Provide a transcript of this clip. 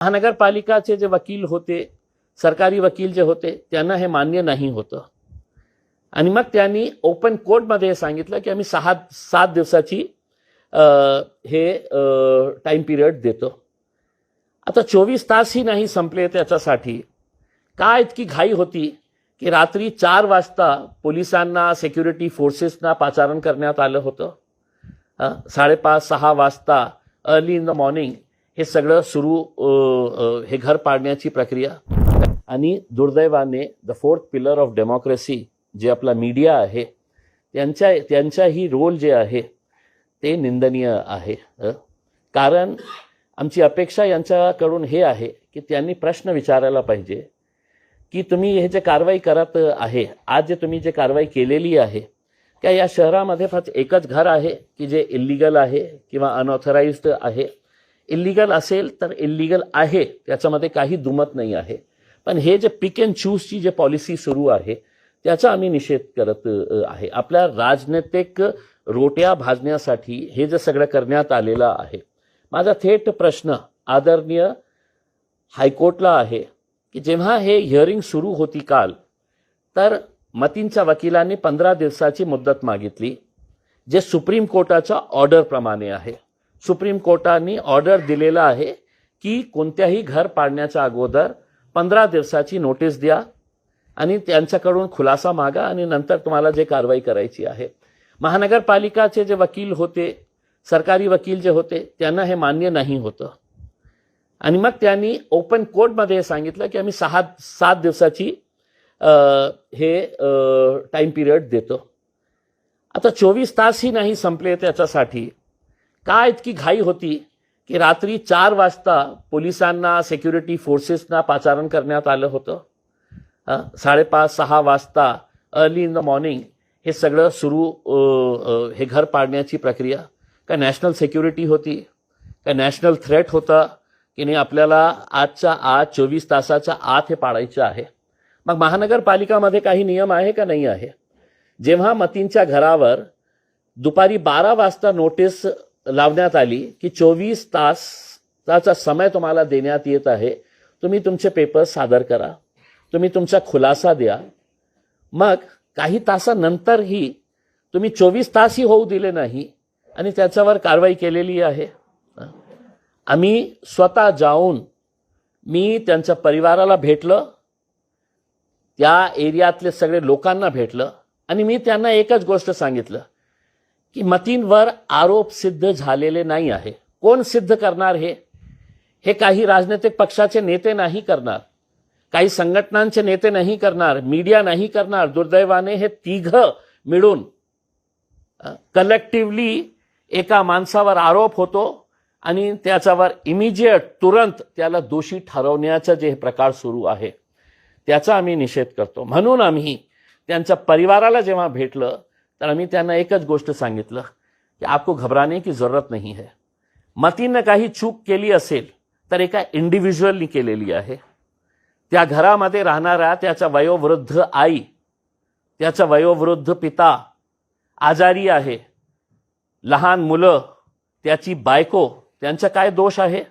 महानगरपालिकाचे जे वकील होते, सरकारी वकील जे होते, त्यांना हे मान्य नाही होतं आणि मग त्यांनी ओपन कोर्टमध्ये सांगितलं की आम्ही 7 दिवसाची हे टाइम पिरियड देतो. आता 24 तासही नाही संपले त्याच्यासाठी. का इतकी घाई होती की रात्री 4 वाजता पोलिसांना, सिक्युरिटी फोर्सेसना पाचारण करण्यात आलं होतं. 5:30-6 वाजता अर्ली इन द मॉर्निंग हे सगळं सुरू, हे घर पाडण्याची प्रक्रिया. आणि दुर्दैवाने the fourth pillar of democracy जे आपला मीडिया आहे, त्यांचाही रोल जे आहे ते निंदनीय आहे. कारण आमची अपेक्षा यांच्याकडून हे आहे की त्यांनी प्रश्न विचारायला पाहिजे की तुम्ही हे जे कारवाई करत आहे, आज जे तुम्ही जे कारवाई केलेली आहे, क्या या शहरामध्ये फक्त एकच घर आहे की जे इल्लीगल आहे किंवा अनऑथराइज्ड आहे? इल्लीगल असेल तर इल्लीगल आहे, त्याच्यामध्ये काही दुमत नाही आहे. पण हे जे पिक अँड चूजची जे पॉलिसी सुरू आहे त्याचा आम्ही निषेध करत आहे. आपल्या राजनैतिक रोट्या भाजण्यासाठी हे जे सगळं करण्यात आलेलं आहे. माझा थेट प्रश्न आदरणीय हायकोर्टला आहे की जेव्हा हे हिअरिंग सुरू होती काल, तर मतींच्या वकिलांनी 15 दिवसाची मुदत मागितली, जे सुप्रीम कोर्टाच्या ऑर्डरप्रमाणे आहे. सुप्रीम कोर्टाने ऑर्डर दिलेला आहे की कोणत्याही घर पाडण्याच्या अगोदर 15 दिवसाची नोटीस द्या आणि त्यांच्याकडून खुलासा मागा आणि नंतर तुम्हाला जे कारवाई करायची आहे. महानगरपालिकाचे जे वकील होते, सरकारी वकील जे होते, त्यांना हे मान्य नाही होतं आणि मग त्यांनी ओपन कोर्टमध्ये सांगितलं की आम्ही 7 दिवसाची हे टाइम पिरियड देतो. आता 24 तासही नाही संपले त्याच्यासाठी. का इतकी घाई होती की रात्री 4 वाजता पोलिसांना, सिक्युरिटी फोर्सेसना पाचारण करण्यात आलं होतं. 5:30-6 वाजता अर्ली इन द मॉर्निंग हे सगळं सुरू, हे घर पाडण्याची प्रक्रिया. काय नॅशनल सिक्युरिटी होती? काय नॅशनल थ्रेट होता की नाही आपल्याला आजच्या आज 24 तासाच्या आत हे पाडायचं आहे? मग महानगरपालिकामध्ये काही नियम आहे का नाही आहे? जेव्हा मतींच्या घरावर दुपारी 12 वाजता नोटीस लावण्यात आली की 24 तासाचा समय तुम्हाला देण्यात येत आहे, तुम्ही तुमचे पेपर्स सादर करा, तुम्ही तुमचा खुलासा द्या. मग काही तासानंतरही तुम्ही 24 तासही होऊ दिले नाही आणि त्याच्यावर कारवाई केलेली आहे. आम्ही स्वतः जाऊन मी त्यांच्या परिवाराला भेटलं, त्या एरियातले सगळे लोकांना भेटलं आणि मी त्यांना एकच गोष्ट सांगितलं की मतींवर आरोप सिद्ध झालेले नाही आहे. कोण सिद्ध करणार हे? हे काही राजनैतिक पक्षाचे नेते नाही करणार, काही संघटनांचे नेते नाही करणार, मीडिया नाही करणार. दुर्दैवाने हे तिघं मिळून कलेक्टिव्हली एका माणसावर आरोप होतो आणि त्याच्यावर इमिजिएट तुरंत त्याला दोषी ठरवण्याचा जे प्रकार सुरू आहे त्याचा आम्ही निषेध करतो. म्हणून आम्ही त्यांच्या परिवाराला जेव्हा भेटलं तर आम्ही त्यांना एकच गोष्ट सांगितलं की आपको घबराने की जरूरत नाही है. मतीनं काही चूक केली असेल तर एका इंडिव्हिज्युअलनी केलेली आहे. त्या घरामध्ये राहणारा त्याचा वयोवृद्ध आई, त्याचा वयोवृद्ध पिता आजारी आहे, लहान मुलं, त्याची बायको, त्यांचा काय दोष आहे?